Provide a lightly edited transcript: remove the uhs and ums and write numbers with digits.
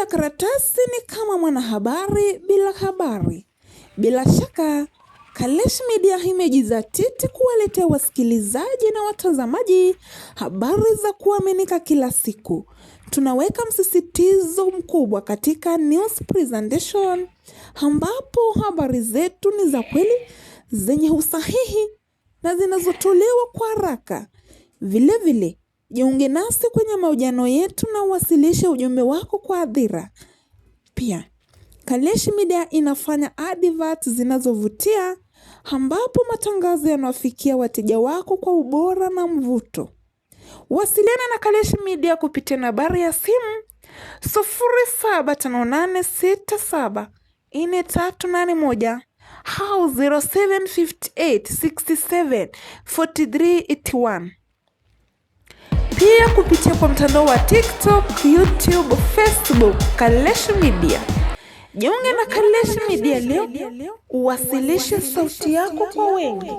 karatasi ni kama mwanahabari bila habari. Bila shaka, Kalesh Media imejizatiti kuwaletea wasikilizaji na watazamaji habari za kuaminika kila siku. Tunaweka msisitizo mkubwa katika news presentation, ambapo habari zetu ni za kweli, zenye usahihi na zinazotolewa kwa haraka. Vile vile, jiunge nasi kwenye mahojiano yetu na uwasilishe ujumbe wako kwa hadhira. Pia, Kalesh Media inafanya adverts zinazovutia, ambapo matangazo yanawafikia wateja wako kwa ubora na mvuto. Wasiliana na Kalesh Media kupitia nambari ya simu 0758674381 au 0758674381. Pia kupitia kwa mtandao wa TikTok, YouTube, Facebook, Kalesh Media. Jiunge na Kalesh Media leo, uwasilishe sauti yako kwa wengi.